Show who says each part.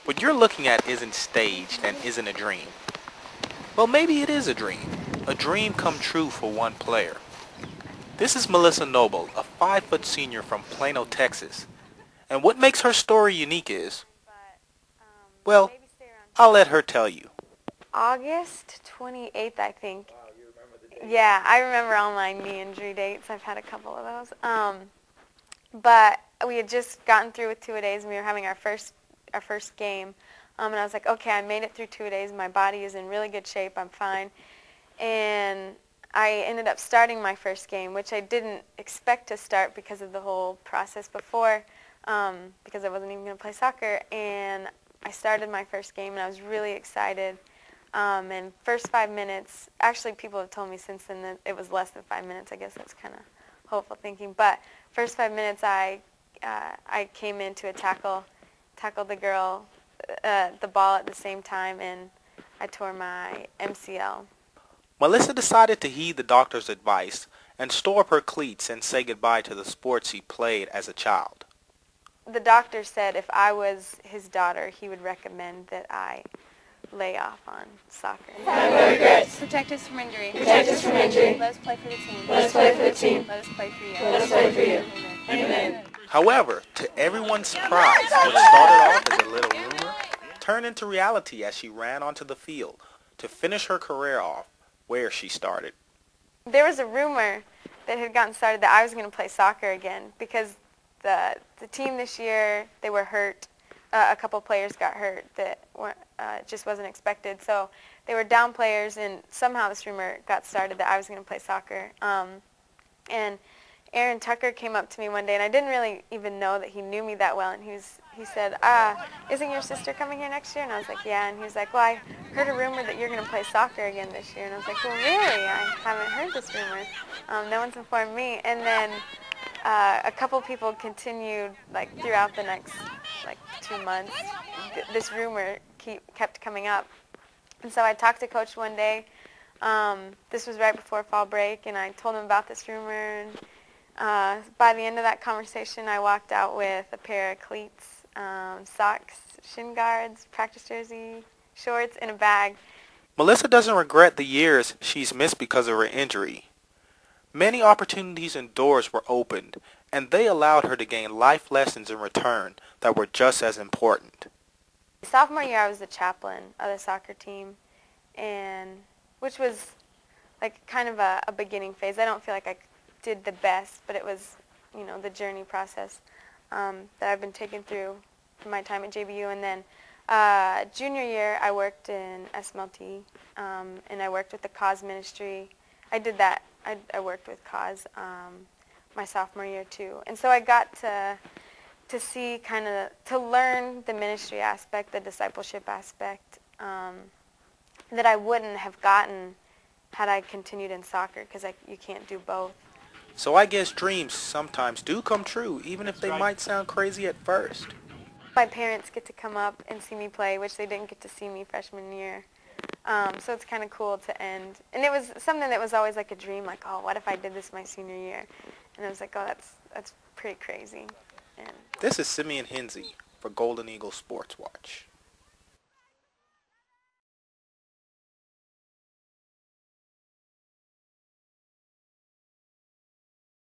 Speaker 1: What you're looking at isn't staged and isn't a dream. Well, maybe it is a dream come true for one player. This is Melissa Noble, a 5-foot senior from Plano, Texas. And what makes her story unique is, well, I'll let her tell you.
Speaker 2: August 28th, I think. Yeah, I remember all my knee injury dates. I've had a couple of those. But we had just gotten through with two-a-days, and we were having our first game. And I was like, okay, I made it through two-a-days. My body is in really good shape. I'm fine. And I ended up starting my first game, which I didn't expect to start because of the whole process before, because I wasn't even going to play soccer. And I started my first game, and I was really excited. And first 5 minutes, actually people have told me since then that it was less than 5 minutes. I guess that's kind of hopeful thinking. But first 5 minutes, I came in to tackled the girl, the ball at the same time, and I tore my MCL.
Speaker 1: Melissa decided to heed the doctor's advice and store up her cleats and say goodbye to the sports she played as a child.
Speaker 2: The doctor said if I was his daughter, he would recommend that I lay off on soccer.
Speaker 3: Have no regrets.
Speaker 4: Protect us from injury.
Speaker 3: Protect us from injury.
Speaker 4: Let us play for the team.
Speaker 3: Let us play for the team.
Speaker 4: Let us play for you.
Speaker 3: Let us play for you.
Speaker 4: Amen.
Speaker 3: Amen.
Speaker 1: However, to everyone's surprise, what started off as a little rumor turned into reality as she ran onto the field to finish her career off where she started.
Speaker 2: There was a rumor that had gotten started that I was going to play soccer again because the team this year, they were hurt. A couple players got hurt that just wasn't expected. So they were down players, and somehow this rumor got started that I was going to play soccer. And Aaron Tucker came up to me one day, and I didn't really even know that he knew me that well. And he said, isn't your sister coming here next year? And I was like, yeah. And he was like, well, I heard a rumor that you're going to play soccer again this year. And I was like, well, really? I haven't heard this rumor. No one's informed me. And then a couple people continued, like, throughout the next, 2 months. This rumor kept coming up. And so I talked to Coach one day. This was right before fall break, and I told him about this rumor. And by the end of that conversation, I walked out with a pair of cleats, socks, shin guards, practice jersey, shorts, and a bag.
Speaker 1: Melissa doesn't regret the years she's missed because of her injury. Many opportunities and doors were opened, and they allowed her to gain life lessons in return that were just as important.
Speaker 2: Sophomore year, I was the chaplain of the soccer team, and which was like kind of a beginning phase. I don't feel like I did the best, but it was, the journey process that I've been taken through my time at JBU. And then junior year, I worked in SMLT, and I worked with the Cause ministry. I did that. I worked with Cause my sophomore year too, and so I got to see to learn the ministry aspect, the discipleship aspect that I wouldn't have gotten had I continued in soccer, because you can't do both.
Speaker 1: So I guess dreams sometimes do come true, even if they might sound crazy at first.
Speaker 2: My parents get to come up and see me play, which they didn't get to see me freshman year. So it's kind of cool to end. And it was something that was always like a dream, like, oh, what if I did this my senior year? And I was like, oh, that's pretty crazy. And
Speaker 1: This is Simeon Hinsey for Golden Eagle Sports Watch.